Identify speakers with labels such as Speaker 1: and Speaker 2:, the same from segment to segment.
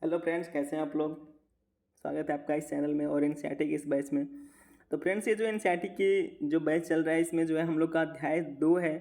Speaker 1: Hello friends, कैसे हैं आप लोग। स्वागत है आपका इस चैनल में और एनसीईआरटी की इस बैच में। तो फ्रेंड्स, ये जो एनसीईआरटी की जो बैच चल रहा है इसमें जो है हम लोग का अध्याय 2 है।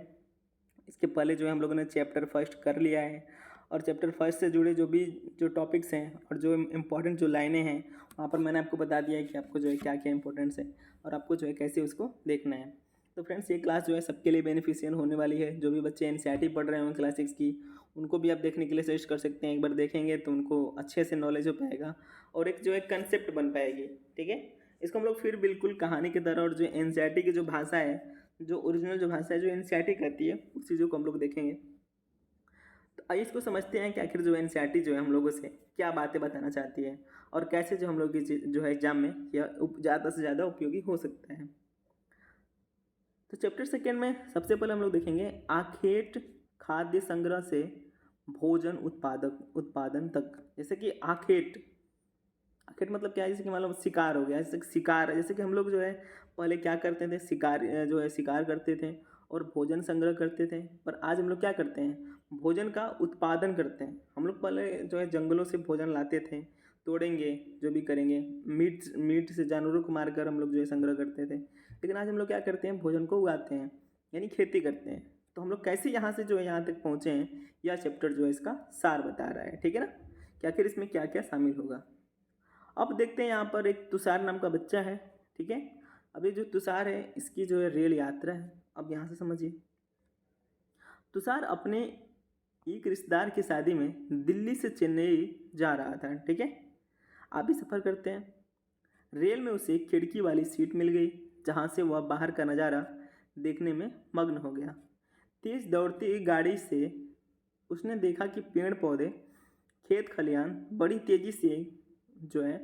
Speaker 1: इसके पहले जो है हम लोगों ने चैप्टर फर्स्ट कर लिया है और चैप्टर फर्स्ट से जुड़े जो टॉपिक्स हैं और जो इम्पोर्टेंट जो लाइनें हैं वहाँ पर मैंने आपको बता दिया है कि आपको जो है क्या क्या इंपॉर्टेंस है और आपको जो है कैसे उसको देखना है। तो फ्रेंड्स, ये क्लास जो है सबके लिए बेनिफिशियल होने वाली है। जो भी बच्चे एनसीईआरटी पढ़ रहे होंगे क्लास 6 की, उनको भी आप देखने के लिए सजेस्ट कर सकते हैं। एक बार देखेंगे तो उनको अच्छे से नॉलेज हो पाएगा और एक जो है कंसेप्ट बन पाएगी। ठीक है, इसको हम लोग फिर बिल्कुल कहानी की तरह और जो एनसीईआरटी की जो भाषा है, जो ओरिजिनल जो भाषा है जो एनसीईआरटी कहती है, उस चीज़ों को हम लोग देखेंगे। तो आइए इसको समझते हैं कि आखिर जो एनसीईआरटी जो है हम लोगों से क्या बातें बताना चाहती है और कैसे जो हम लोग की जो है एग्जाम में यह ज़्यादा से ज़्यादा उपयोगी हो सकता है। तो चैप्टर सेकेंड में सबसे पहले हम लोग देखेंगे आखेट खाद्य संग्रह से भोजन उत्पादन तक। जैसे कि आखेट, आखेट मतलब क्या है, जैसे कि मतलब शिकार हो गया। जैसे शिकार, जैसे कि हम लोग जो है पहले क्या करते थे, शिकार जो है शिकार करते थे और भोजन संग्रह करते थे। पर आज हम लोग क्या करते हैं, भोजन का उत्पादन करते हैं। हम लोग पहले जो है जंगलों से भोजन लाते थे, तोड़ेंगे, जो भी करेंगे, मीट मीट से जानवरों को मारकर हम लोग जो है संग्रह करते थे। लेकिन आज हम लोग क्या करते हैं, भोजन को उगाते हैं, यानी खेती करते हैं। तो हम लोग कैसे यहाँ से जो है यहाँ तक पहुँचे हैं, यह चैप्टर जो है इसका सार बता रहा है। ठीक है ना, कि आखिर इसमें क्या क्या शामिल होगा। अब देखते हैं यहाँ पर एक तुषार नाम का बच्चा है। ठीक है, अब ये जो तुषार है इसकी जो है रेल यात्रा है। अब यहाँ से समझिए, तुषार अपने एक रिश्तेदार की शादी में दिल्ली से चेन्नई जा रहा था। ठीक है, आप भी सफ़र करते हैं। रेल में उसे खिड़की वाली सीट मिल गई जहाँ से वह बाहर का नज़ारा देखने में मग्न हो गया। तेज दौड़ती गाड़ी से उसने देखा कि पेड़ पौधे, खेत खलियान बड़ी तेज़ी से जो है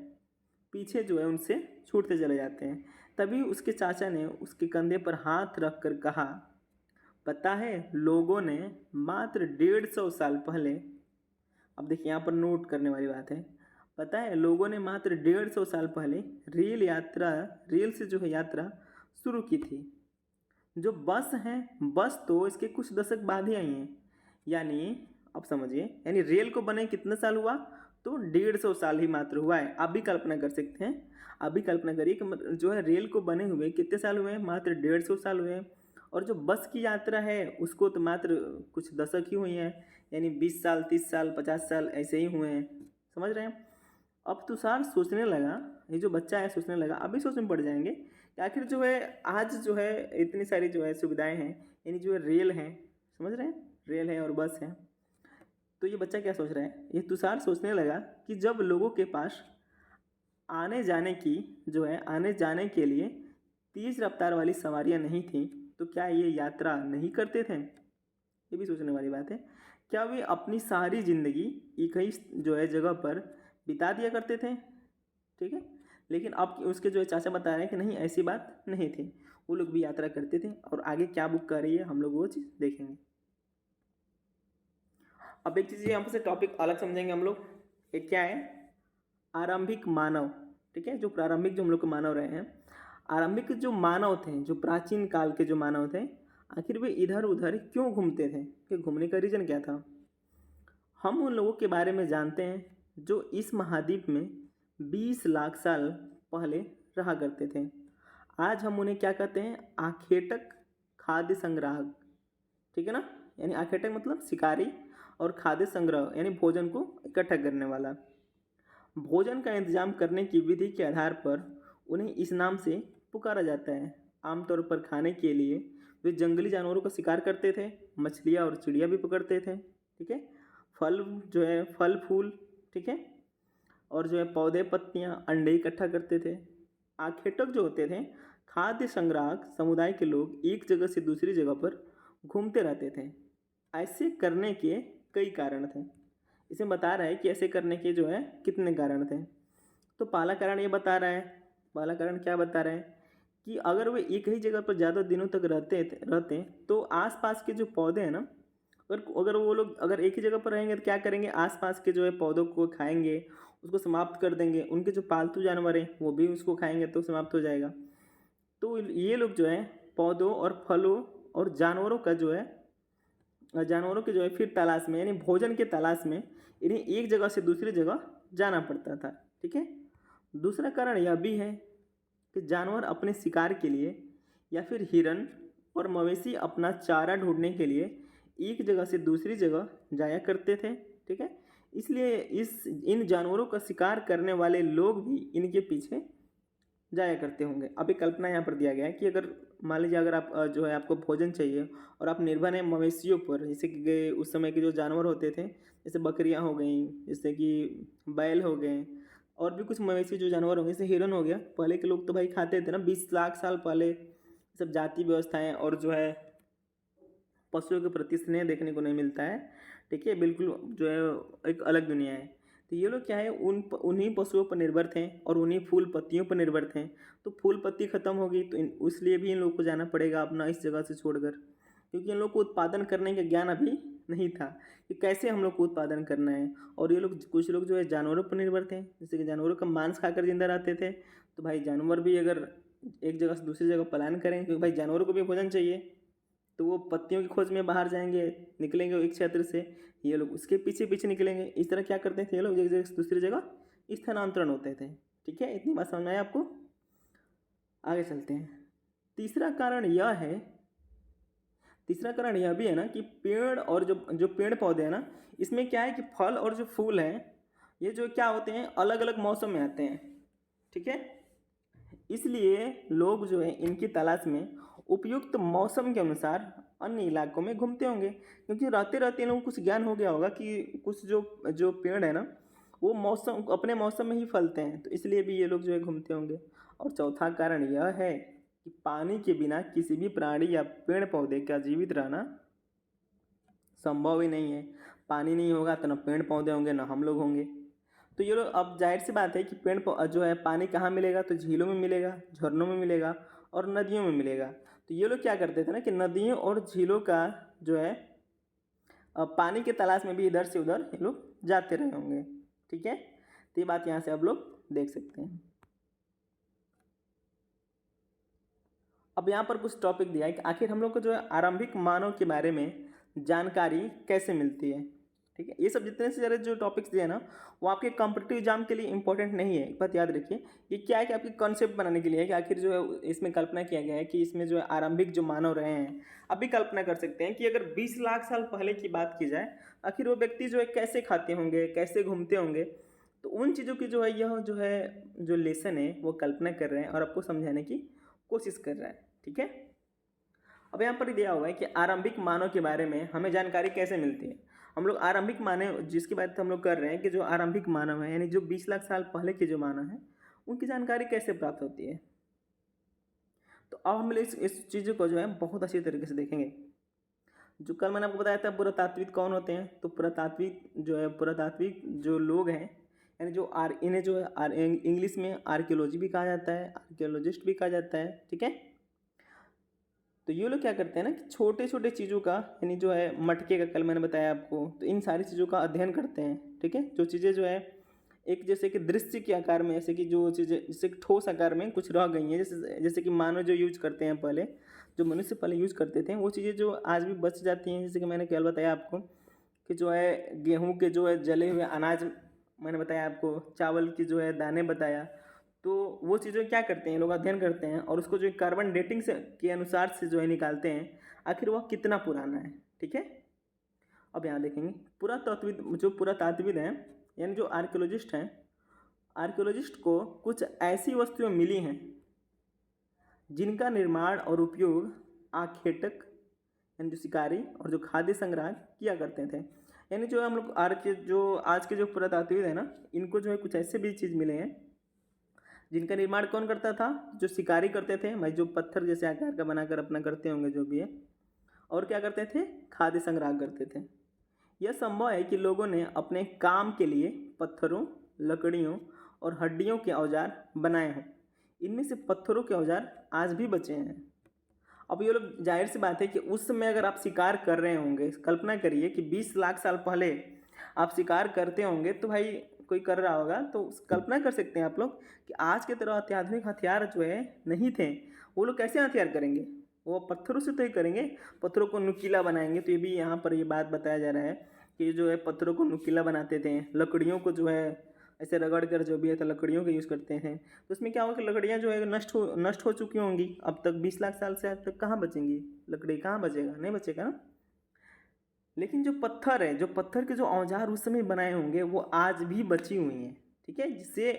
Speaker 1: पीछे जो है उनसे छूटते चले जाते हैं। तभी उसके चाचा ने उसके कंधे पर हाथ रख कर कहा, पता है लोगों ने मात्र 150 साल पहले, अब देखिए यहाँ पर नोट करने वाली बात है, पता है लोगों ने मात्र 150 साल पहले रेल से जो है यात्रा शुरू की थी। जो बस हैं, बस तो इसके कुछ दशक बाद ही आई हैं। यानी अब समझिए, यानी रेल को बने कितने साल हुआ, तो 150 साल ही मात्र हुआ है। आप भी कल्पना कर सकते हैं, आप भी कल्पना करिए कि जो है रेल को बने हुए कितने साल हुए हैं, मात्र 150 साल हुए हैं। और जो बस की यात्रा है उसको तो मात्र कुछ दशक ही हुई हैं, यानी 20 साल, 30 साल, 50 साल ऐसे ही हुए हैं। समझ रहे हैं। अब तुषार सोचने लगा, ये जो बच्चा है सोचने लगा, अभी सोच में पड़ जाएंगे कि आखिर जो है आज जो है इतनी सारी जो है सुविधाएं हैं, यानी जो है रेल है, समझ रहे हैं, रेल है और बस है। तो ये बच्चा क्या सोच रहा है, ये तुषार सोचने लगा कि जब लोगों के पास आने जाने के लिए तेज रफ्तार वाली सवारियां नहीं थी, तो क्या ये यात्रा नहीं करते थे। ये भी सोचने वाली बात है। क्या वे अपनी सारी जिंदगी एक ही जो है जगह पर बिता दिया करते थे। ठीक है, लेकिन अब उसके जो है चाचा बता रहे हैं कि नहीं, ऐसी बात नहीं थी, वो लोग भी यात्रा करते थे। और आगे क्या बुक कर रही है हम लोग वो चीज़ देखेंगे। अब एक चीज़ यहाँ पर से टॉपिक अलग समझेंगे हम लोग। एक क्या है, आरंभिक मानव। ठीक है, जो प्रारंभिक जो हम लोग के मानव रहे हैं, आरंभिक जो मानव थे, जो प्राचीन काल के जो मानव थे, आखिर वे इधर उधर क्यों घूमते थे, कि घूमने का रीज़न क्या था। हम उन लोगों के बारे में जानते हैं जो इस महाद्वीप में 20 लाख साल पहले रहा करते थे। आज हम उन्हें क्या कहते हैं, आखेटक खाद्य संग्राहक। ठीक है ना, यानी आखेटक मतलब शिकारी और खाद्य संग्रह यानी भोजन को इकट्ठा करने वाला। भोजन का इंतजाम करने की विधि के आधार पर उन्हें इस नाम से पुकारा जाता है। आमतौर पर खाने के लिए वे जंगली जानवरों का शिकार करते थे, मछलियाँ और चिड़िया भी पकड़ते थे। ठीक है, फल जो है फल फूल, ठीक है, और जो है पौधे पत्तियाँ अंडे इकट्ठा करते थे। आखेटक जो होते थे खाद्य संग्राहक समुदाय के लोग एक जगह से दूसरी जगह पर घूमते रहते थे। ऐसे करने के कई कारण थे। इसमें बता रहा है कि ऐसे करने के जो है कितने कारण थे। तो पहला कारण ये बता रहा है, पहला कारण क्या बता रहा है कि अगर वे एक ही जगह पर ज़्यादा दिनों तक रहते तो आसपास के जो पौधे हैं ना, अगर अगर वो लोग अगर एक ही जगह पर रहेंगे तो क्या करेंगे, आसपास के जो है पौधों को खाएंगे, उसको समाप्त कर देंगे। उनके जो पालतू जानवर हैं वो भी उसको खाएंगे तो समाप्त हो जाएगा। तो ये लोग जो है पौधों और फलों और जानवरों का जो है जानवरों के जो है फिर तलाश में यानी भोजन के तलाश में इन्हें एक जगह से दूसरी जगह जाना पड़ता था। ठीक है। दूसरा कारण यह भी है कि जानवर अपने शिकार के लिए या फिर हिरन और मवेशी अपना चारा ढूंढने के लिए एक जगह से दूसरी जगह जाया करते थे। ठीक है। इसलिए इन जानवरों का शिकार करने वाले लोग भी इनके पीछे जाया करते होंगे। अभी कल्पना यहाँ पर दिया गया है कि अगर मान लीजिए अगर आप जो है आपको भोजन चाहिए और आप निर्भर हैं मवेशियों पर, जैसे कि उस समय के जो जानवर होते थे, जैसे बकरियाँ हो गई, जैसे कि बैल हो गए, और भी कुछ मवेशी जो जानवर हो गए, जैसे हिरन हो गया। पहले के लोग तो भाई खाते थे ना, 20 लाख साल पहले सब जाति व्यवस्थाएं और जो है पशुओं के प्रति स्नेह देखने को नहीं मिलता है। ठीक है। बिल्कुल जो है एक अलग दुनिया है। तो ये लोग क्या है उन्हीं पशुओं पर निर्भर थे और उन्हीं फूल पत्तियों पर निर्भर थे। तो फूल पत्ती खत्म होगी तो इसलिए भी इन लोगों को जाना पड़ेगा अपना इस जगह से छोड़कर, क्योंकि इन लोग को उत्पादन करने का ज्ञान अभी नहीं था कि कैसे हम लोग को उत्पादन करना है। और ये लोग कुछ लोग जो है जानवरों पर निर्भर थे, जैसे कि जानवरों का मांस खाकर जिंदा रहते थे। तो भाई जानवर भी अगर एक जगह से दूसरी जगह पलायन करें, क्योंकि भाई जानवरों को भी भोजन चाहिए, तो वो पत्तियों की खोज में बाहर जाएंगे, निकलेंगे एक क्षेत्र से, ये लोग उसके पीछे पीछे निकलेंगे। इस तरह क्या करते थे ये लोग, एक जगह से दूसरी जगह स्थानांतरण होते थे। ठीक है। इतनी बात समझ में आया आपको। आगे चलते हैं। तीसरा कारण यह भी है ना कि पेड़ और जो पेड़ पौधे हैं ना, इसमें क्या है कि फल और जो फूल हैं ये जो क्या होते हैं अलग अलग मौसम में आते हैं। ठीक है। इसलिए लोग जो है इनकी तलाश में उपयुक्त मौसम के अनुसार अन्य इलाकों में घूमते होंगे, क्योंकि रहते रहते इन लोगों को कुछ ज्ञान हो गया होगा कि कुछ जो पेड़ है ना वो मौसम अपने मौसम में ही फलते हैं, तो इसलिए भी ये लोग जो है घूमते होंगे। और चौथा कारण यह है कि पानी के बिना किसी भी प्राणी या पेड़ पौधे का जीवित रहना संभव ही नहीं है। पानी नहीं होगा तो न पेड़ पौधे होंगे न हम लोग होंगे। तो ये लोग, अब जाहिर सी बात है कि जो है पानी कहाँ मिलेगा, तो झीलों में मिलेगा, झरनों में मिलेगा और नदियों में मिलेगा। तो ये लोग क्या करते थे ना कि नदियों और झीलों का जो है पानी के तलाश में भी इधर से उधर ये लोग जाते रहे होंगे। ठीक है। तो ये बात यहाँ से आप लोग देख सकते हैं। अब यहाँ पर कुछ टॉपिक दिया है कि आखिर हम लोग को जो है आरंभिक मानव के बारे में जानकारी कैसे मिलती है। ठीक है। ये सब जितने से ज़्यादा जो टॉपिक्स दिए ना वो आपके कॉम्पिटिटिव एग्जाम के लिए इंपॉर्टेंट नहीं है। एक बात याद रखिए, ये क्या है कि आपके कॉन्सेप्ट बनाने के लिए है कि आखिर जो है इसमें कल्पना किया गया है कि इसमें जो है आरंभिक जो मानव रहे हैं। अभी कल्पना कर सकते हैं कि अगर 20 लाख साल पहले की बात की जाए, आखिर वो व्यक्ति जो है कैसे खाते होंगे, कैसे घूमते होंगे। तो उन चीज़ों की जो है यह जो लेसन है वो कल्पना कर रहे हैं और आपको समझाने की कोशिश कर रहा है। ठीक है। अब यहाँ पर दिया हुआ है कि आरंभिक मानव के बारे में हमें जानकारी कैसे मिलती है। हम लोग आरंभिक मानव जिसकी बात हम लोग कर रहे हैं कि जो आरंभिक मानव है यानी जो 20 लाख साल पहले के जो मानव हैं उनकी जानकारी कैसे प्राप्त होती है। तो अब हम लोग इस चीज़ को जो है बहुत अच्छी तरीके से देखेंगे। जो कल मैंने आपको बताया था पुरातात्विक कौन होते हैं, तो पुरातात्विक जो लोग हैं यानी इन्हें जो है इंग्लिश में आर्कियोलॉजी भी कहा जाता है, आर्कियोलॉजिस्ट भी कहा जाता है। ठीक है। तो ये लोग क्या करते हैं ना कि छोटे छोटे चीज़ों का यानी जो है मटके का कल मैंने बताया आपको, तो इन सारी चीज़ों का अध्ययन करते हैं। ठीक है। जो चीज़ें जो है एक जैसे कि दृश्य के आकार में, जैसे कि जो चीज़ें जैसे ठोस आकार में कुछ रह गई हैं, जैसे कि मानव जो यूज करते हैं पहले, जो मनुष्य पहले यूज करते थे, वो चीज़ें जो आज भी बच जाती हैं। जैसे कि मैंने कल बताया आपको कि जो है गेहूँ के जो है जले हुए अनाज मैंने बताया आपको, चावल की जो है दाने बताया। तो वो चीज़ें क्या करते हैं लोग अध्ययन करते हैं और उसको जो कार्बन डेटिंग से के अनुसार से जो है निकालते हैं आखिर वह कितना पुराना है। ठीक है। अब यहाँ देखेंगे पुरातात्विद हैं यानी जो आर्कियोलॉजिस्ट हैं, आर्कियोलॉजिस्ट को कुछ ऐसी वस्तुएं मिली हैं जिनका निर्माण और उपयोग आखेटक यानी जो शिकारी और जो खाद्य संग्रह किया करते थे। यानी जो हम लोग आज के जो पुरातात्विद है ना, इनको जो है कुछ ऐसे भी चीज़ मिले हैं जिनका निर्माण कौन करता था, जो शिकारी करते थे भाई, जो पत्थर जैसे आकार का बनाकर अपना करते होंगे जो भी है, और क्या करते थे खाद्य संग्रह करते थे। यह संभव है कि लोगों ने अपने काम के लिए पत्थरों, लकड़ियों और हड्डियों के औजार बनाए हों। इनमें से पत्थरों के औजार आज भी बचे हैं। अब ये लोग, जाहिर सी बात है कि उस समय अगर आप शिकार कर रहे होंगे, कल्पना करिए कि 20 लाख साल पहले आप शिकार करते होंगे, तो भाई कोई कर रहा होगा तो कल्पना कर सकते हैं आप लोग कि आज के तरह अत्याधुनिक हथियार जो है नहीं थे, वो लोग कैसे हथियार करेंगे। वो पत्थरों से तो ही करेंगे, पत्थरों को नुकीला बनाएंगे। तो ये भी यहाँ पर ये बात बताया जा रहा है कि जो है पत्थरों को नुकीला बनाते थे, लकड़ियों को जो है ऐसे रगड़ कर जो भी है तो लकड़ियों का यूज़ करते हैं। तो उसमें क्या होगा कि लकड़ियाँ जो है नष्ट हो चुकी होंगी अब तक, 20 लाख साल से अब तक कहाँ बचेंगी लकड़ी, कहाँ बचेगा, नहीं बचेगा ना। लेकिन जो पत्थर है, जो पत्थर के जो औजार उस समय बनाए होंगे वो आज भी बची हुई हैं, ठीक है, जिससे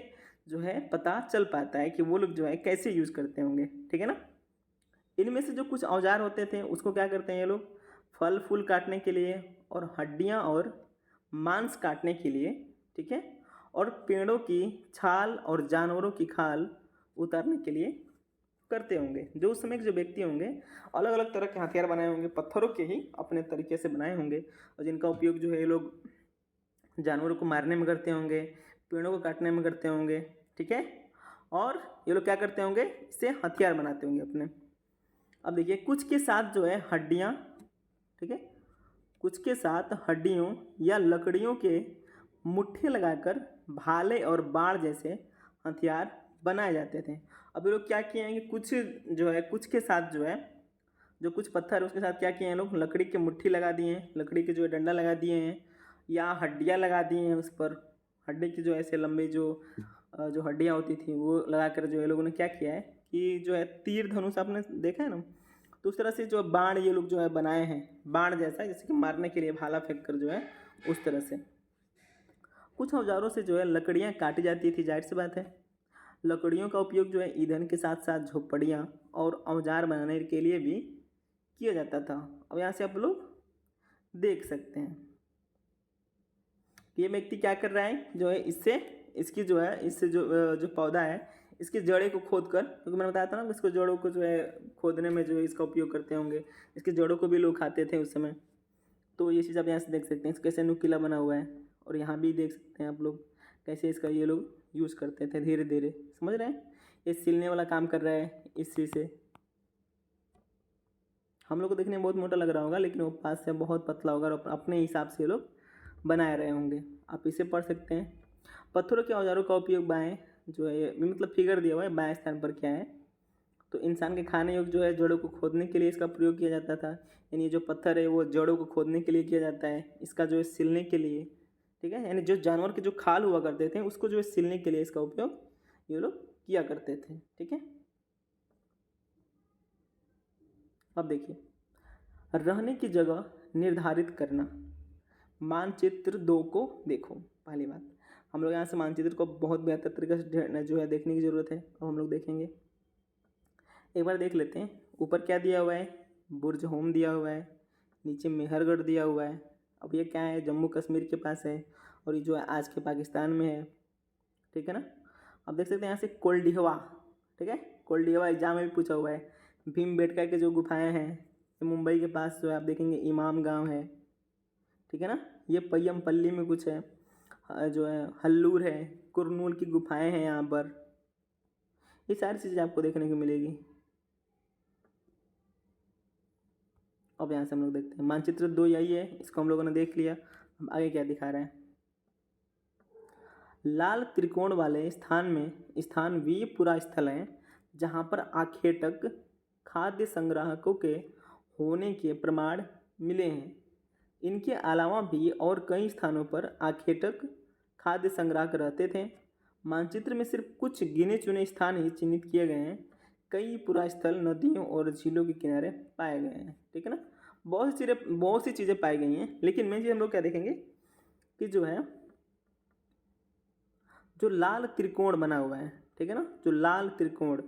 Speaker 1: जो है पता चल पाता है कि वो लोग जो है कैसे यूज़ करते होंगे, ठीक है ना। इनमें से जो कुछ औजार होते थे उसको क्या करते हैं ये लोग, फल फूल काटने के लिए और हड्डियाँ और मांस काटने के लिए, ठीक है, और पेड़ों की छाल और जानवरों की खाल उतारने के लिए करते होंगे। जो उस समय के जो व्यक्ति होंगे अलग अलग तरह के हथियार बनाए होंगे, पत्थरों के ही अपने तरीके से बनाए होंगे, और जिनका उपयोग जो है ये लोग जानवरों को मारने में करते होंगे, पेड़ों को काटने में करते होंगे, ठीक है, और ये लोग क्या करते होंगे, इससे हथियार बनाते होंगे अपने। अब देखिए कुछ के साथ जो है हड्डियाँ, ठीक है, कुछ के साथ हड्डियों या लकड़ियों के मुट्ठे लगाकर भाले और बाण जैसे हथियार बनाए जाते थे। अब ये लोग क्या किए हैं कि कुछ जो है, कुछ के साथ जो है, जो कुछ पत्थर है उसके साथ क्या किए हैं लोग, लकड़ी के मुट्ठी लगा दिए हैं, लकड़ी के जो है डंडा लगा दिए हैं, या हड्डियाँ लगा दिए हैं उस पर, हड्डी की जो ऐसे लंबे जो हड्डियाँ होती थी वो लगा कर जो है लोगों ने क्या किया है कि जो है तीर धनुष आपने देखा है ना, तो उस तरह से जो बाण ये लोग जो है बनाए हैं, बाण जैसा, जैसे कि मारने के लिए भाला फेंक कर जो है उस तरह से। कुछ औजारों से जो है लकड़ियाँ काटी जाती थी, जाहिर सी बात है। लकड़ियों का उपयोग जो है ईंधन के साथ साथ झोपड़ियाँ और औजार बनाने के लिए भी किया जाता था। अब यहाँ से आप लोग देख सकते हैं कि ये व्यक्ति क्या कर रहा है, जो है इससे, इसकी जो है, इससे जो पौधा है इसकी जड़ें को खोद कर, क्योंकि मैंने बताया था ना इसको जड़ों को जो है खोदने में जो है इसका उपयोग करते होंगे, इसकी जड़ों को भी लोग खाते थे उस समय। तो ये चीज़ आप यहाँ से देख सकते हैं कैसे नुकीला बना हुआ है, और यहाँ भी देख सकते हैं आप लोग कैसे इसका ये लोग यूज़ करते थे धीरे धीरे, समझ रहे हैं। ये सिलने वाला काम कर रहा है इस चीज़ से, हम लोग को देखने में बहुत मोटा लग रहा होगा लेकिन वो पास से बहुत पतला होगा और अपने हिसाब से ये लोग बनाए रहे होंगे। आप इसे पढ़ सकते हैं। पत्थरों के औजारों का उपयोग बाएं जो है, मतलब फिगर दिया हुआ है बाएं स्थान पर क्या है, तो इंसान के खाने योग्य जो है जड़ों को खोदने के लिए इसका प्रयोग किया जाता था। यानी जो पत्थर है वो जड़ों को खोदने के लिए किया जाता है, इसका जो है सिलने के लिए, ठीक है, यानी जो जानवर के जो खाल हुआ करते थे उसको जो है सिलने के लिए इसका उपयोग ये लोग किया करते थे, ठीक है। अब देखिए रहने की जगह निर्धारित करना, मानचित्र 2 को देखो। पहली बात हम लोग यहाँ से मानचित्र को बहुत बेहतर तरीके से जो है देखने की ज़रूरत है, अब हम लोग देखेंगे। एक बार देख लेते हैं ऊपर क्या दिया हुआ है, बुर्ज होम दिया हुआ है, नीचे मेहरगढ़ दिया हुआ है। अब ये क्या है, जम्मू कश्मीर के पास है और ये जो है आज के पाकिस्तान में है, ठीक है ना। अब देख सकते हैं यहाँ से कोल्डिहवा, ठीक है, कोल्डिहवा एग्जाम में भी पूछा हुआ है। भीमबेटका के जो गुफाएं हैं ये मुंबई के पास जो है आप देखेंगे इमाम गांव है, ठीक है ना। ये पय्यमपल्ली में कुछ है, जो है हल्लूर है, कुरनूल की गुफाएं हैं यहाँ पर, ये सारी चीज़ें आपको देखने को मिलेगी। अब यहाँ से हम लोग देखते हैं मानचित्र 2 यही है, इसको हम लोगों ने देख लिया। अब आगे क्या दिखा रहा है, लाल त्रिकोण वाले स्थान वे पूरा स्थल हैं जहाँ पर आखेटक खाद्य संग्राहकों के होने के प्रमाण मिले हैं। इनके अलावा भी और कई स्थानों पर आखेटक खाद्य संग्राहक रहते थे। मानचित्र में सिर्फ कुछ गिने चुने स्थान ही चिन्हित किए गए हैं। कई पुरा स्थल नदियों और झीलों के किनारे पाए गए हैं, ठीक है ना। बहुत सी चीज़ें पाई गई हैं, लेकिन मेन चीज़ हम लोग क्या देखेंगे कि जो है जो लाल त्रिकोण बना हुआ है, ठीक है ना, जो लाल त्रिकोण,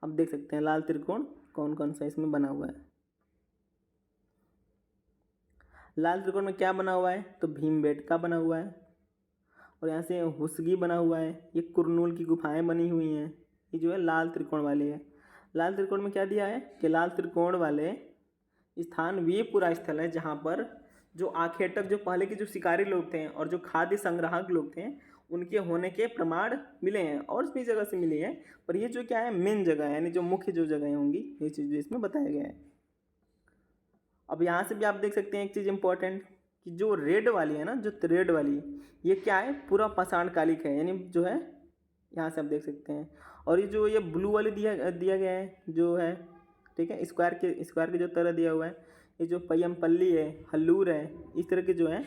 Speaker 1: अब देख सकते हैं लाल त्रिकोण कौन कौन सा इसमें बना हुआ है। लाल त्रिकोण में क्या बना हुआ है, तो भीमबेटका बना हुआ है, और यहाँ से हुसगी बना हुआ है, ये कुरनूल की गुफाएं बनी हुई हैं, ये जो है लाल त्रिकोण वाली है। लाल त्रिकोण में क्या दिया है कि लाल त्रिकोण वाले स्थान वे पूरा स्थल है जहाँ पर जो आखेटक, जो पहले के जो शिकारी लोग थे और जो खाद्य संग्राहक लोग थे उनके होने के प्रमाण मिले हैं, और भी जगह से मिले हैं, पर ये जो क्या है मेन जगह है, यानी जो मुख्य जो जगह होंगी ये चीज़ इसमें बताया गया है। अब यहाँ से भी आप देख सकते हैं एक चीज़ इंपॉर्टेंट कि जो रेड वाली है ना, जो रेड वाली, ये क्या है, पूरा पाषाण कालिक है, यानी जो है यहाँ से आप देख सकते हैं। और ये जो ये ब्लू वाली दिया गया है जो है, ठीक है। स्क्वायर के जो तरह दिया हुआ है, ये जो पय्यमपल्ली है, हल्लूर है, इस तरह के जो है,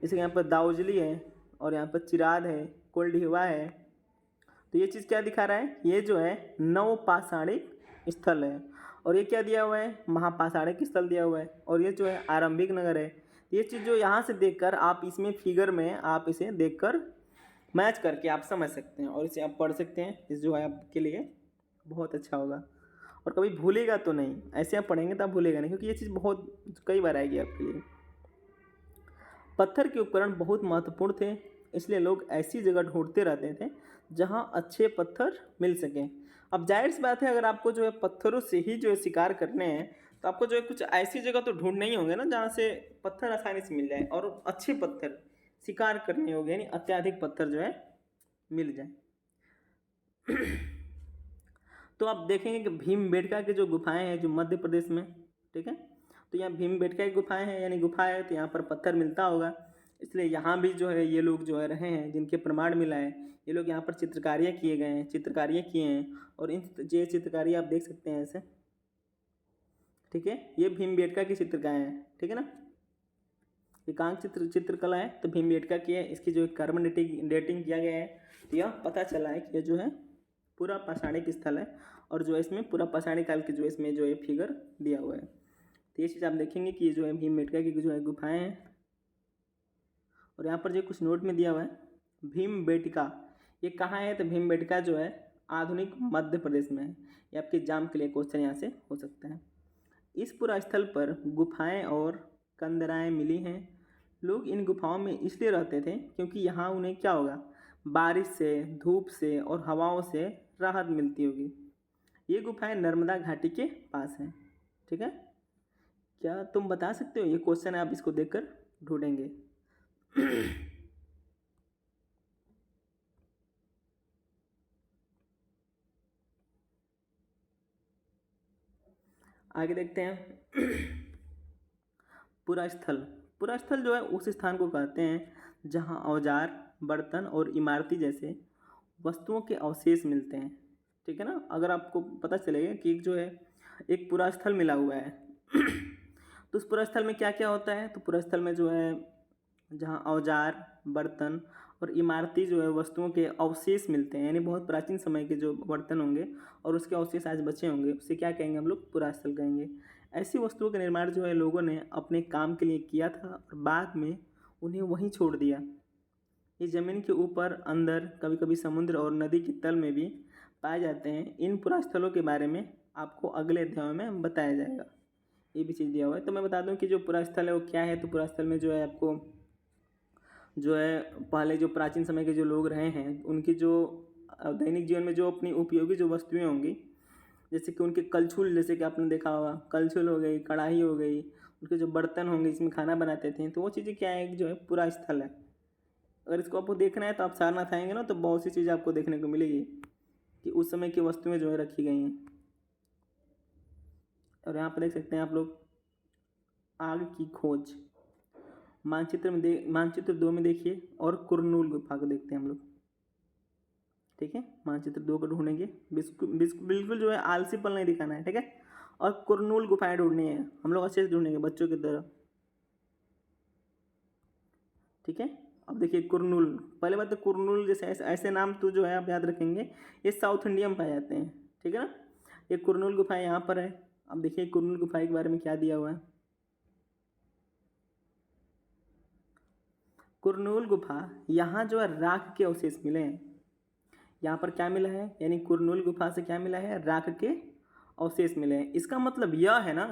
Speaker 1: जैसे यहाँ पर दाउजली है और यहाँ पर चिराद है, कोल्ढिवा है। तो ये चीज़ क्या दिखा रहा है, ये जो है नवपाषाणिक स्थल है। और ये क्या दिया हुआ है, महापाषाणिक स्थल दिया हुआ है। और ये जो है आरंभिक नगर है। ये चीज़ जो यहाँ से देखकर आप इसमें फिगर में आप इसे देखकर मैच करके आप समझ सकते हैं और इसे आप पढ़ सकते हैं। इस जो है आपके लिए बहुत अच्छा होगा और कभी भूलेगा तो नहीं, ऐसे आप पढ़ेंगे तो आप भूलेगा नहीं, क्योंकि ये चीज़ बहुत कई बार आएगी आपके लिए। पत्थर के उपकरण बहुत महत्वपूर्ण थे, इसलिए लोग ऐसी जगह ढूंढते रहते थे जहाँ अच्छे पत्थर मिल सकें। अब जाहिर सी बात है, अगर आपको जो है पत्थरों से ही जो है शिकार करने हैं, तो आपको जो है कुछ ऐसी जगह तो ढूंढने ही होंगे ना जहाँ से पत्थर आसानी से मिल जाए और अच्छे पत्थर शिकार करने होंगे, यानी अत्याधिक पत्थर जो है मिल जाए। तो आप देखेंगे कि भीमबेटका की जो गुफाएं हैं जो मध्य प्रदेश में, ठीक है, तो यहाँ भीमबेटका की गुफाएं हैं, यानी गुफा है तो यहाँ पर पत्थर मिलता होगा, इसलिए यहाँ भी जो है ये लोग जो है रहे हैं जिनके प्रमाण मिला है। ये लोग यहाँ पर चित्रकारियाँ किए गए हैं, चित्रकारियाँ किए हैं और इन ये चित्रकारी आप देख सकते हैं ऐसे, ठीक है। ये भीमबेटका की चित्रकाएँ हैं, ठीक है ना। ये कहाँ चित्रकला है, तो भीमबेटका की है। इसकी जो कार्बन डेटिंग किया गया है, तो यह पता चला है कि ये जो है पूरा पाषाणिक स्थल है और जो है इसमें पूरा पाषाणिक काल की जो इसमें जो है फिगर दिया हुआ है। तो ये चीज़ आप देखेंगे कि ये जो है भीमबेटका की जो है गुफाएं हैं। और यहाँ पर जो कुछ नोट में दिया हुआ है, भीमबेटका ये कहाँ है, तो भीमबेटका जो है आधुनिक मध्य प्रदेश में है। ये आपके एग्जाम के लिए क्वेश्चन यहाँ से हो सकता है। इस पूरा स्थल पर गुफाएं और कंदराएं मिली हैं। लोग इन गुफाओं में इसलिए रहते थे क्योंकि यहाँ उन्हें क्या होगा, बारिश से, धूप से और हवाओं से राहत मिलती होगी। ये गुफाएं नर्मदा घाटी के पास हैं, ठीक है। क्या तुम बता सकते हो, ये क्वेश्चन है, आप इसको देखकर ढूंढेंगे। आगे देखते हैं। पुरा स्थल जो है उस स्थान को कहते हैं जहां औजार, बर्तन और इमारती जैसे वस्तुओं के अवशेष मिलते हैं, ठीक है ना। अगर आपको पता चलेगा कि जो है एक पुरा स्थल मिला हुआ है तो उस पुरा स्थल में क्या क्या होता है, तो पुरा स्थल में जो है जहाँ औजार, बर्तन और इमारती जो है वस्तुओं के अवशेष मिलते हैं, यानी बहुत प्राचीन समय के जो बर्तन होंगे और उसके अवशेष आज बचे होंगे, उसे क्या कहेंगे हम लोग, पुरा स्थल कहेंगे। ऐसी वस्तुओं का निर्माण जो है लोगों ने अपने काम के लिए किया था और बाद में उन्हें वहीं छोड़ दिया। ये ज़मीन के ऊपर, अंदर, कभी कभी समुद्र और नदी के तल में भी पाए जाते हैं। इन पुरा स्थलों के बारे में आपको अगले अध्याय में बताया जाएगा। ये भी चीज़ दिया हुआ है। तो मैं बता दूं कि जो पुरा स्थल है वो क्या है। तो पुरा स्थल में जो है आपको जो है पहले जो प्राचीन समय के जो लोग रहे हैं उनकी जो दैनिक जीवन में जो अपनी उपयोगी जो वस्तुएं होंगी, जैसे कि उनके कलछुल, जैसे कि आपने देखा होगा, कलछुल हो गई, कढ़ाई हो गई, उनके जो बर्तन होंगे जिसमें खाना बनाते थे, तो वो चीज़ें क्या है, जो है पूरा स्थल है। अगर इसको आपको देखना है तो आप सारनाथ आएंगे ना, तो बहुत सी चीज़ें आपको देखने को मिलेगी कि उस समय की वस्तुएं जो है रखी गई हैं। और यहाँ पर देख सकते हैं आप लोग आग की खोज, मानचित्र 2 में देखिए, और कुरनूल गुफा को देखते हैं हम लोग, ठीक है। मानचित्र 2 को ढूंढेंगे, बिल्कुल जो है आलसीपन नहीं दिखाना है, ठीक है। और कुरनूल गुफाएं ढूंढनी है हम लोग, अच्छे से ढूंढेंगे बच्चों की तरह, ठीक है। अब देखिए कुरनूल, पहले बात तो कुरनूल जैसे ऐसे नाम तो जो है आप याद रखेंगे, ये साउथ इंडिया में पाए जाते हैं, ठीक है ना। ये कुरनूल गुफाएं यहाँ पर है। अब देखिए कुरनूल गुफाएं के बारे में क्या दिया हुआ है। कुरनूल गुफा, यहाँ जो है राख के अवशेष मिले हैं। यहाँ पर क्या मिला है, यानी कुरनूल गुफा से क्या मिला है, राख के अवशेष मिले हैं। इसका मतलब यह है ना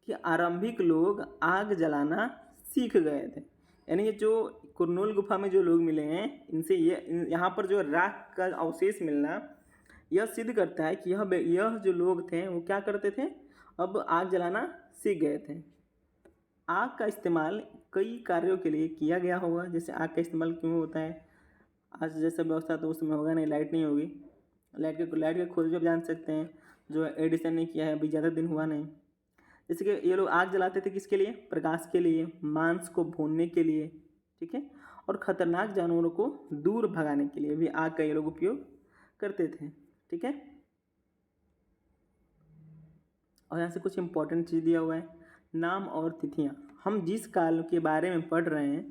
Speaker 1: कि आरंभिक लोग आग जलाना सीख गए थे। यानी ये जो कुरनूल गुफा में जो लोग मिले हैं, इनसे ये यहाँ पर जो राख का अवशेष मिलना यह सिद्ध करता है कि यह जो लोग थे वो क्या करते थे, अब आग जलाना सीख गए थे। आग का इस्तेमाल कई कार्यों के लिए किया गया होगा। जैसे आग का इस्तेमाल क्यों होता है, आज जैसा व्यवस्था तो उस समय होगा नहीं, लाइट नहीं होगी। लाइट का खोज भी आप जान सकते हैं, जो एडिसन ने किया है, अभी ज़्यादा दिन हुआ नहीं। जैसे कि ये लोग आग जलाते थे किसके लिए, प्रकाश के लिए, मांस को भूनने के लिए, ठीक है, और ख़तरनाक जानवरों को दूर भगाने के लिए भी आग का ये लोग उपयोग करते थे, ठीक है। और यहाँ से कुछ इंपॉर्टेंट चीज़ दिया हुआ है, नाम और तिथियाँ। हम जिस काल के बारे में पढ़ रहे हैं,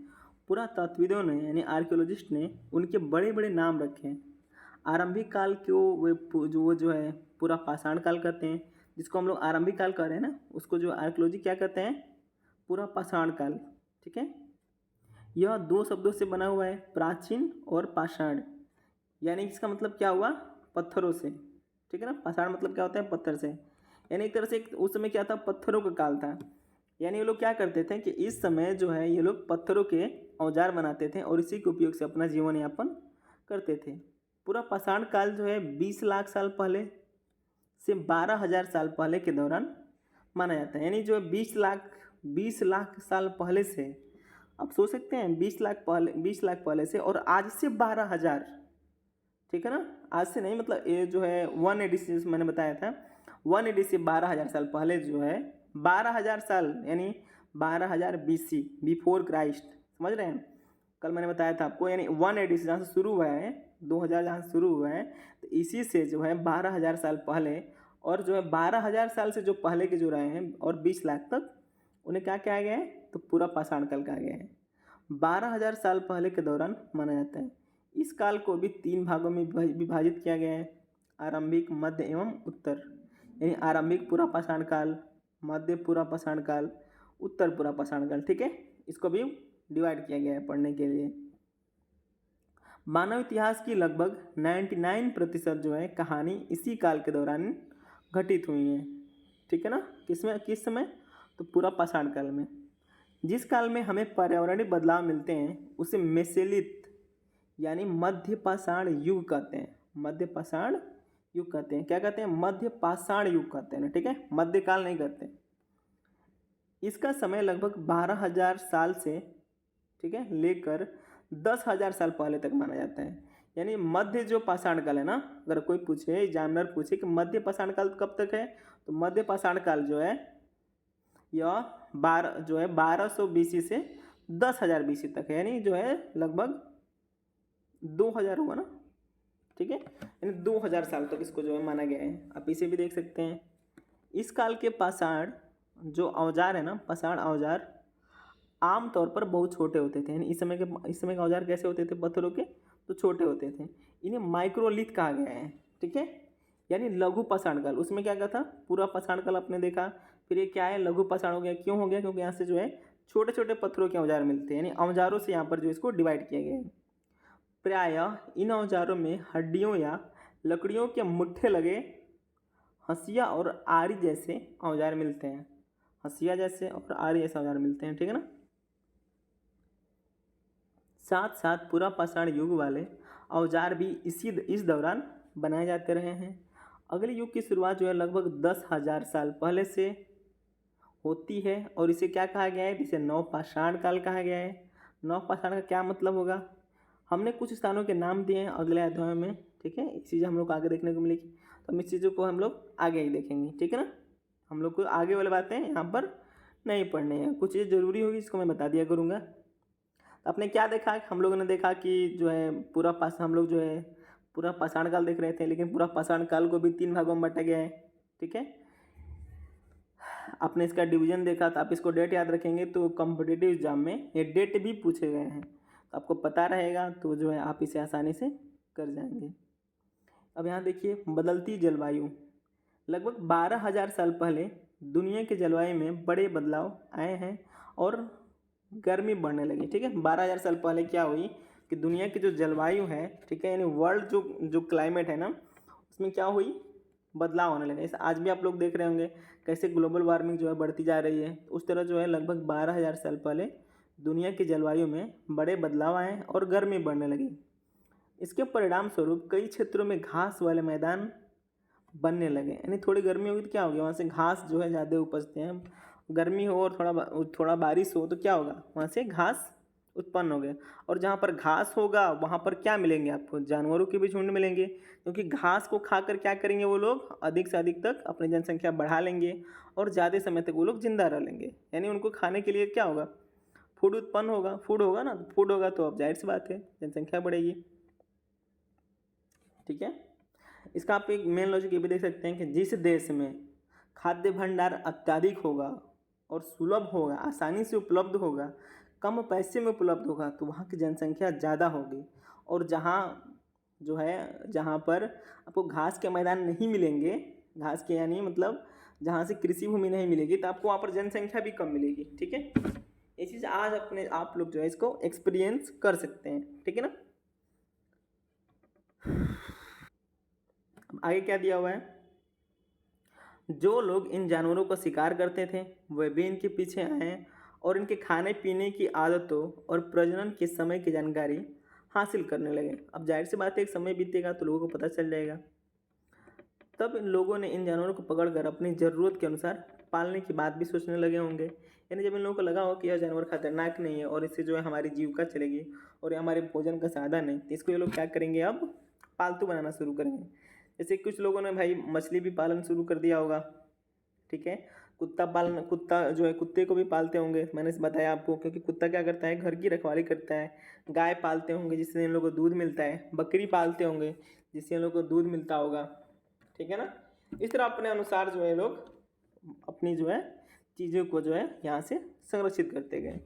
Speaker 1: पुरातत्वविदों ने यानी आर्कियोलॉजिस्ट ने उनके बड़े बड़े नाम रखे हैं। आरंभिक काल को वो जो है पूरा पाषाण काल कहते हैं, जिसको हम लोग आरंभिक काल कह रहे हैं ना, उसको जो आर्कियोलॉजी क्या कहते हैं, पूरा पाषाण काल। ठीक है, यह दो शब्दों से बना हुआ है, प्राचीन और पाषाण, यानी इसका मतलब क्या हुआ, पत्थरों से। ठीक है ना, पाषाण मतलब क्या होता है, पत्थर से, यानी एक तरह से उस समय क्या था, पत्थरों का काल था। यानी ये लोग क्या करते थे कि इस समय जो है ये लोग पत्थरों के औजार बनाते थे और इसी के उपयोग से अपना जीवन यापन करते थे। पूरा पाषाण काल जो है 20 लाख साल पहले से 12,000 साल पहले के दौरान माना जाता है। यानी जो है 20 लाख साल पहले से, आप सोच सकते हैं 20 लाख पहले से और आज से 12,000, ठीक है ना, आज से नहीं, मतलब ये जो है 180 से मैंने बताया था, 180 से 12,000 साल पहले जो है 12,000 साल, यानी 12,000 BC, बिफोर क्राइस्ट, समझ रहे हैं। कल मैंने बताया था आपको, यानी 180 से जहाँ से शुरू हुआ है, 2000 जहाँ से शुरू हुआ है, तो इसी से जो है 12,000 साल पहले, और जो है 12,000 साल से जो पहले के जो रहे हैं और 20 लाख तक, उन्हें क्या कहा गया है, तो पूरा पाषाण काल कहा गया है। 12,000 साल पहले के दौरान माना जाता है। इस काल को भी 3 भागों में विभाजित किया गया है, आरंभिक, मध्य एवं उत्तर। यानी आरंभिक पूरा पाषाण काल, मध्य पूरा पाषाण काल, उत्तर पूरा पाषाण काल। ठीक है, इसको भी डिवाइड किया गया है पढ़ने के लिए। मानव इतिहास की लगभग 99% जो है कहानी इसी काल के दौरान घटित हुई है। ठीक है ना, किस समय, तो पूरा पाषाण काल में। जिस काल में हमें पर्यावरणीय बदलाव मिलते हैं उसे मेसेलिथ यानी मध्य पाषाण युग कहते हैं। मध्य पाषाण युग कहते हैं, क्या कहते हैं, मध्य पाषाण युग कहते हैं ना। ठीक है, मध्यकाल नहीं कहते। इसका समय लगभग 12,000 साल से, ठीक है, लेकर 10,000 साल पहले तक माना जाता है। यानी मध्य जो पाषाण काल है ना, अगर कोई पूछे, एग्जामिनर पूछे कि मध्य पाषाण काल कब तक है, तो मध्य पाषाण काल जो है यह 1200 BC से 10,000 BC तक है, यानी जो है लगभग 2,000 हुआ ना। ठीक है, यानी 2,000 साल तक इसको जो है माना गया है। आप इसे भी देख सकते हैं। इस काल के पाषाण जो औजार है ना, पाषाण औजार आमतौर पर बहुत छोटे होते थे। यानी इस समय के औजार कैसे होते थे, पत्थरों के, तो छोटे होते थे। इन्हें माइक्रोलिथ कहा गया है। ठीक है, यानी लघु पाषाण काल। उसमें क्या क्या था, पूरा पाषाण काल आपने देखा, फिर ये क्या है, लघु पाषाण हो गया। क्यों हो गया, क्योंकि यहाँ से जो है छोटे छोटे पत्थरों के औजार मिलते हैं, यानी औजारों से यहाँ पर जो इसको डिवाइड किया गया है। प्रायः इन औजारों में हड्डियों या लकड़ियों के मुट्ठे लगे हंसिया और आरी जैसे औजार मिलते हैं। हंसिया जैसे और आरी जैसे औजार मिलते हैं। ठीक है ना, साथ साथ पूरा पाषाण युग वाले औजार भी इस दौरान बनाए जाते रहे हैं। अगले युग की शुरुआत जो है लगभग 10,000 साल पहले से होती है और इसे क्या कहा गया है, इसे नवपाषाण काल कहा गया है। नवपाषाण का क्या मतलब होगा, हमने कुछ स्थानों के नाम दिए हैं अगले अध्याय में। ठीक है, इस चीज़ हम लोग को आगे देखने को मिलेगी, तो हम इस चीज़ों को हम लोग आगे ही देखेंगे। ठीक है ना, हम लोग को आगे वाली बातें यहाँ पर नहीं पढ़नी है, कुछ चीज़ ज़रूरी होगी जिसको मैं बता दिया करूँगा। तो आपने क्या देखा, हम लोगों ने देखा कि जो है हम लोग जो है पूरा पाषाण काल देख रहे थे, लेकिन पूरा पाषाण काल को भी 3 भागों में बांटा गया है। ठीक है, आपने इसका डिवीजन देखा, तो आप इसको डेट याद रखेंगे तो कॉम्पिटिटिव एग्जाम में ये डेट भी पूछे गए हैं, तो आपको पता रहेगा, तो जो है आप इसे आसानी से कर जाएंगे। अब यहाँ देखिए, बदलती जलवायु। लगभग 12,000 साल पहले दुनिया के जलवायु में बड़े बदलाव आए हैं और गर्मी बढ़ने लगी। ठीक है, 12,000 साल पहले क्या हुई कि दुनिया की जो जलवायु है, ठीक है, यानी वर्ल्ड जो क्लाइमेट है ना, उसमें क्या हुई, बदलाव होने लगे। जैसे आज भी आप लोग देख रहे होंगे कैसे ग्लोबल वार्मिंग जो है बढ़ती जा रही है, उस तरह जो है लगभग 12,000 साल पहले दुनिया की जलवायु में बड़े बदलाव आए और गर्मी बढ़ने लगी। इसके परिणाम स्वरूप कई क्षेत्रों में घास वाले मैदान बनने लगे। यानी थोड़ी गर्मी होगी तो क्या होगी, वहाँ से घास जो है ज़्यादा उपजते हैं। गर्मी हो और थोड़ा बारिश हो तो क्या होगा, वहाँ से घास उत्पन्न हो गए। और जहाँ पर घास होगा वहाँ पर क्या मिलेंगे आपको, जानवरों के भी झुंड मिलेंगे, क्योंकि घास को खाकर क्या करेंगे वो लोग, अधिक से अधिक तक अपनी जनसंख्या बढ़ा लेंगे और ज़्यादा समय तक वो लोग जिंदा रह लेंगे। यानी उनको खाने के लिए क्या होगा, फूड उत्पन्न होगा, फूड होगा ना, फूड होगा तो अब जाहिर सी बात है जनसंख्या बढ़ेगी। ठीक है, इसका आप एक मेन लॉजिक ये भी देख सकते हैं कि जिस देश में खाद्य भंडार अत्यधिक होगा और सुलभ होगा, आसानी से उपलब्ध होगा, कम पैसे में उपलब्ध होगा, तो वहाँ की जनसंख्या ज़्यादा होगी। और जहाँ पर आपको घास के मैदान नहीं मिलेंगे, घास के यानी मतलब जहाँ से कृषि भूमि नहीं मिलेगी, तो आपको वहाँ पर जनसंख्या भी कम मिलेगी। ठीक है, ये चीज़ आज अपने आप लोग जो है इसको एक्सपीरियंस कर सकते हैं। ठीक है ना। आगे क्या दिया हुआ है, जो लोग इन जानवरों का शिकार करते थे वे भी इनके पीछे आए और इनके खाने पीने की आदतों और प्रजनन के समय की जानकारी हासिल करने लगे। अब जाहिर सी बात है, एक समय बीतेगा तो लोगों को पता चल जाएगा। तब इन लोगों ने इन जानवरों को पकड़कर अपनी ज़रूरत के अनुसार पालने की बात भी सोचने लगे होंगे। यानी जब इन लोगों को लगा हो कि यह जानवर खतरनाक नहीं है और इससे जो है हमारी जीविका चलेगी और ये हमारे भोजन का साधन है, तो इसको ये लोग क्या करेंगे, अब पालतू बनाना शुरू करेंगे। जैसे कुछ लोगों ने भाई मछली भी पालन शुरू कर दिया होगा। ठीक है, कुत्ता जो है कुत्ते को भी पालते होंगे, मैंने बताया आपको, क्योंकि कुत्ता क्या करता है, घर की रखवाली करता है। गाय पालते होंगे जिससे इन लोगों को दूध मिलता है, बकरी पालते होंगे जिससे इन लोगों को दूध मिलता होगा। ठीक है ना। इस तरह अपने अनुसार जो है लोग अपनी जो है चीज़ों को जो है यहाँ से संरक्षित करते गए।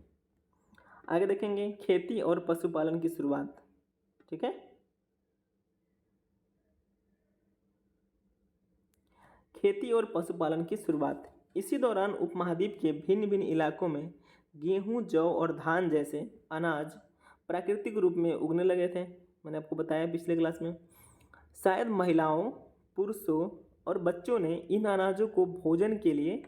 Speaker 1: आगे देखेंगे खेती और पशुपालन की शुरुआत। ठीक है, खेती और पशुपालन की शुरुआत। इसी दौरान उपमहाद्वीप के भिन्न भिन्न इलाकों में गेहूं, जौ और धान जैसे अनाज प्राकृतिक रूप में उगने लगे थे। मैंने आपको बताया पिछले क्लास में। शायद महिलाओं, पुरुषों और बच्चों ने इन अनाजों को भोजन के लिए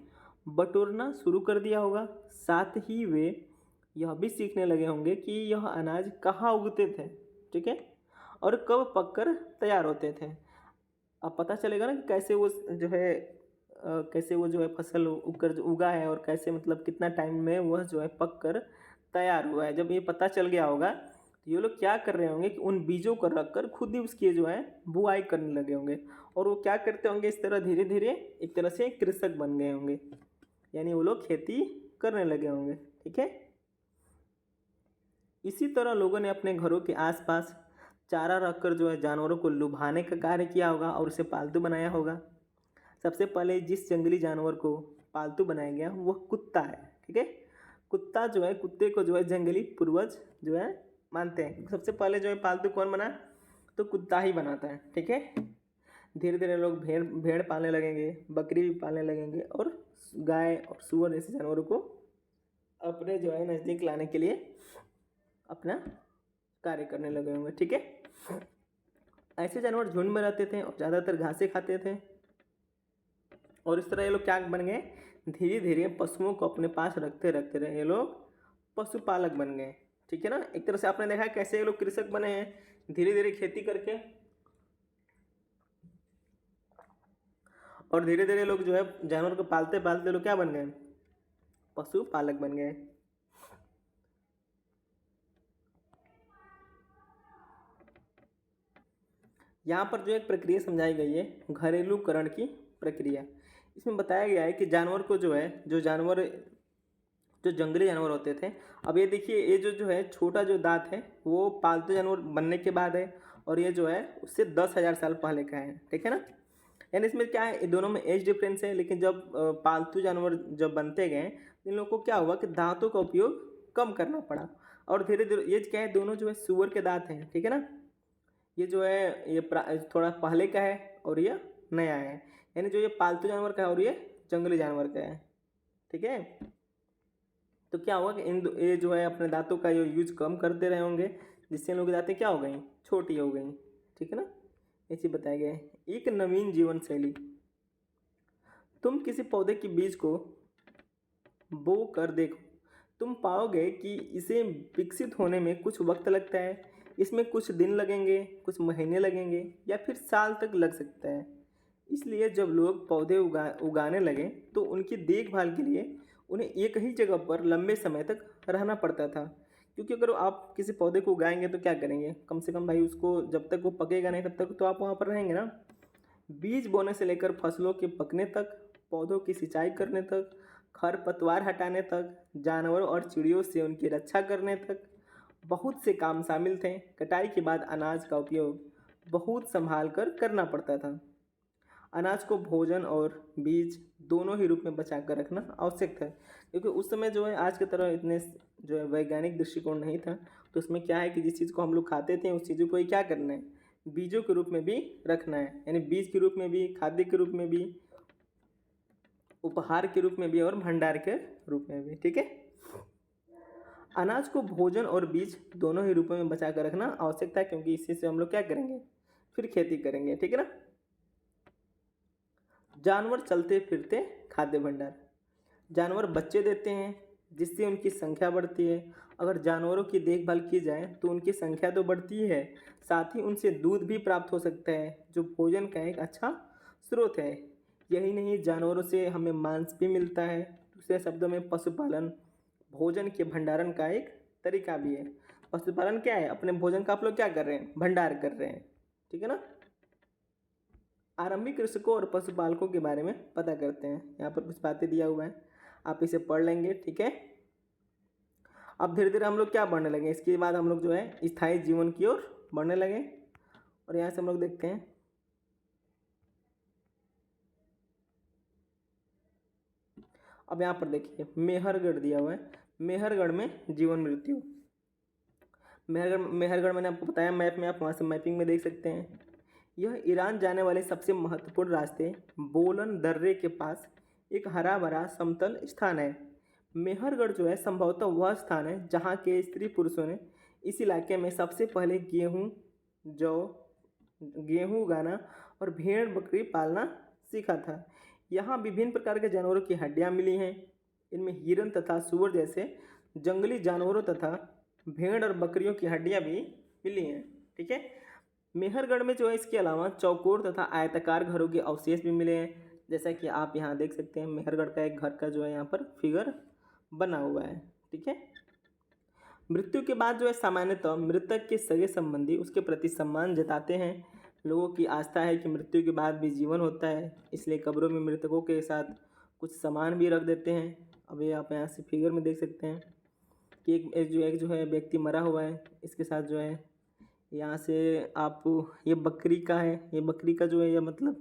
Speaker 1: बटोरना शुरू कर दिया होगा। साथ ही वे यह भी सीखने लगे होंगे कि यह अनाज कहाँ उगते थे, ठीक है, और कब पककर तैयार होते थे। अब पता चलेगा ना कि कैसे वो जो है कैसे वो जो है फसल उगकर जो उगा है और कैसे मतलब कितना टाइम में वह जो है पक कर तैयार हुआ है। जब ये पता चल गया होगा तो ये लोग क्या कर रहे होंगे कि उन बीजों को रख कर खुद ही उसकी जो है बुआई करने लगे होंगे। और वो क्या करते होंगे, इस तरह धीरे धीरे एक तरह से कृषक बन गए होंगे, यानी वो लोग खेती करने लगे होंगे। ठीक है, इसी तरह लोगों ने अपने घरों के आसपास चारा रखकर जो है जानवरों को लुभाने का कार्य किया होगा और उसे पालतू बनाया होगा। सबसे पहले जिस जंगली जानवर को पालतू बनाया गया वह कुत्ता है। ठीक है, कुत्ता जो है, कुत्ते को जो है जंगली पूर्वज जो है मानते हैं। सबसे पहले जो है पालतू कौन बना, तो कुत्ता ही बनाता है। ठीक है, धीरे धीरे लोग भेड़ भेड़ पालने लगेंगे, बकरी भी पालने लगेंगे और गाय और सुअर जैसे जानवरों को अपने जो है नज़दीक लाने के लिए अपना कार्य करने लगे होंगे। ठीक है, ऐसे जानवर झुंड में रहते थे और ज़्यादातर घासें खाते थे। और इस तरह ये लोग क्या बन गए, धीरे धीरे पशुओं को अपने पास रखते रखते रहे ये लोग पशुपालक बन गए। ठीक है ना, एक तरह से आपने देखा है कैसे ये लोग कृषक बने हैं धीरे धीरे खेती करके, और धीरे धीरे लोग जो है जानवर को पालते पालते लोग क्या बन गए, पशुपालक बन गए। यहाँ पर जो एक प्रक्रिया समझाई गई है, घरेलूकरण की प्रक्रिया। इसमें बताया गया है कि जानवर को जो है, जो जंगली जानवर होते थे, अब ये देखिए ये जो है छोटा जो दांत है वो पालतू जानवर बनने के बाद है, और ये जो है उससे 10,000 साल पहले का है। ठीक है ना, यानी इसमें क्या है, दोनों में एज डिफरेंस है। लेकिन जब पालतू जानवर जब बनते गए, इन लोगों को क्या हुआ कि दांतों का उपयोग कम करना पड़ा, और धीरे धीरे ये क्या है, दोनों जो है सुअर के दांत हैं। ठीक है ना, ये जो है ये थोड़ा पहले का है और ये नया है, यानी जो ये पालतू जानवर का है और ये जंगली जानवर का है। ठीक है, तो क्या हुआ कि ये जो है अपने दांतों का ये यूज कम करते रहे होंगे, जिससे इन लोगों की दांतें क्या हो गई, छोटी हो गई। ठीक है ना, ये चीज़ बताया गया है। एक नवीन जीवन शैली, तुम किसी पौधे के बीज को बो कर देखो, तुम पाओगे कि इसे विकसित होने में कुछ वक्त लगता है। इसमें कुछ दिन लगेंगे, कुछ महीने लगेंगे या फिर साल तक लग सकता है। इसलिए जब लोग पौधे उगाने लगे तो उनकी देखभाल के लिए उन्हें एक ही जगह पर लंबे समय तक रहना पड़ता था। क्योंकि अगर आप किसी पौधे को उगाएंगे तो क्या करेंगे, कम से कम भाई उसको जब तक वो पकेगा नहीं तब तक तो आप वहाँ पर रहेंगे ना। बीज बोने से लेकर फसलों के पकने तक, पौधों की सिंचाई करने तक, खरपतवार हटाने तक, जानवरों और चिड़ियों से उनकी रक्षा करने तक बहुत से काम शामिल थे। कटाई के बाद अनाज का उपयोग बहुत संभाल कर करना पड़ता था। अनाज को भोजन और बीज दोनों ही रूप में बचा कर रखना आवश्यक था, क्योंकि उस समय जो है आज की तरह इतने जो है वैज्ञानिक दृष्टिकोण नहीं था। तो उसमें क्या है कि जिस चीज़ को हम लोग खाते थे उस चीज़ों को ही क्या करना है, बीजों के रूप में भी रखना है, यानी बीज के रूप में भी, खाद्य के रूप में भी, उपहार के रूप में भी और भंडार के रूप में भी। ठीक है, अनाज को भोजन और बीज दोनों ही रूपों में बचा कर रखना आवश्यक था, क्योंकि इसी से हम लोग क्या करेंगे, फिर खेती करेंगे। ठीक है ना। जानवर चलते फिरते खाद्य भंडार, जानवर बच्चे देते हैं जिससे उनकी संख्या बढ़ती है। अगर जानवरों की देखभाल की जाए तो उनकी संख्या तो बढ़ती ही है, साथ ही उनसे दूध भी प्राप्त हो सकता है जो भोजन का एक अच्छा स्रोत है। यही नहीं, जानवरों से हमें मांस भी मिलता है। दूसरे शब्दों में पशुपालन भोजन के भंडारण का एक तरीका भी है। पशुपालन क्या है, अपने भोजन का आप लोग क्या कर रहे हैं, भंडार कर रहे हैं। ठीक है ना। आरंभिक कृषकों और पशुपालकों के बारे में पता करते हैं। यहाँ पर कुछ बातें दिया हुआ है, आप इसे पढ़ लेंगे। ठीक है, अब धीरे धीरे हम लोग क्या बढ़ने लगे, इसके बाद हम लोग जो है स्थायी जीवन की ओर बढ़ने लगे। और यहाँ से हम लोग देखते हैं, अब यहाँ पर देखिए मेहरगढ़ दिया हुआ है, मेहरगढ़ में जीवन मृत्यु। मेहरगढ़ मैंने आपको बताया मैप में, आप वहाँ से मैपिंग में देख सकते हैं। यह ईरान जाने वाले सबसे महत्वपूर्ण रास्ते बोलन दर्रे के पास एक हरा भरा समतल स्थान है। मेहरगढ़ जो है संभवतः वह स्थान है जहाँ के स्त्री पुरुषों ने इस इलाके में सबसे पहले गेहूँ उगाना और भेड़ बकरी पालना सीखा था। यहाँ विभिन्न प्रकार के जानवरों की हड्डियाँ मिली हैं। इनमें हिरन तथा सूअर जैसे जंगली जानवरों तथा भेड़ और बकरियों की हड्डियाँ भी मिली हैं। ठीक है, मेहरगढ़ में जो है इसके अलावा चौकोर तथा आयताकार घरों के अवशेष भी मिले हैं, जैसा कि आप यहाँ देख सकते हैं। मेहरगढ़ का एक घर का जो है यहाँ पर फिगर बना हुआ है। ठीक है, मृत्यु के बाद जो है सामान्यतः मृतक के सगे संबंधी उसके प्रति सम्मान जताते हैं। लोगों की आस्था है कि मृत्यु के बाद भी जीवन होता है, इसलिए कब्रों में मृतकों के साथ कुछ सामान भी रख देते हैं। अब ये आप यहाँ से फिगर में देख सकते हैं कि एक जो है व्यक्ति मरा हुआ है, इसके साथ जो है यहाँ से आप, ये बकरी का है, ये बकरी का जो है ये मतलब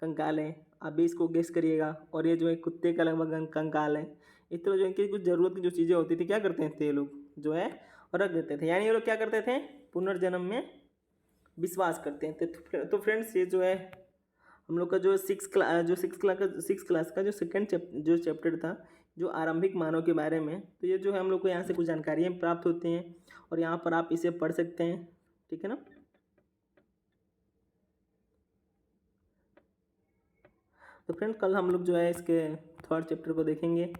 Speaker 1: कंकाल है, आप भी इसको गेस करिएगा। और ये जो है कुत्ते का लगभग कंकाल है। इस तरह जो इनकी कुछ ज़रूरत की जो चीज़ें होती थी क्या करते थे ये लोग जो है और रख देते थे, यानी ये लोग क्या करते थे, पुनर्जन्म में विश्वास करते थे। तो फ्रेंड्स ये जो है हम लोग का जो सिक्स क्लास का जो सेकेंड जो चैप्टर था, जो आरंभिक मानव के बारे में, तो ये जो है हम लोग को यहाँ से कुछ जानकारियाँ प्राप्त होती हैं और यहाँ पर आप इसे पढ़ सकते हैं। ठीक है ना। तो फ्रेंड कल हम लोग जो है इसके थर्ड चैप्टर को देखेंगे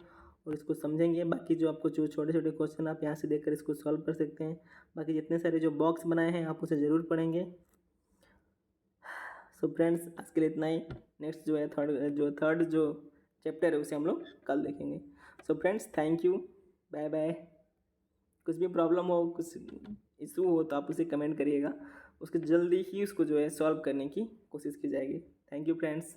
Speaker 1: और इसको समझेंगे। बाकी जो आपको जो छोटे छोटे क्वेश्चन आप यहाँ से देखकर इसको सॉल्व कर सकते हैं। बाकी जितने सारे जो बॉक्स बनाए हैं आप उसे ज़रूर पढ़ेंगे। सो फ्रेंड्स आज के लिए इतना ही। नेक्स्ट जो है थर्ड जो चैप्टर है उसे हम लोग कल देखेंगे। So friends thank you, bye bye. कुछ भी प्रॉब्लम हो, कुछ इशू हो तो आप उसे कमेंट करिएगा, उसको जल्दी ही उसको जो है सॉल्व करने की कोशिश की जाएगी। Thank you friends.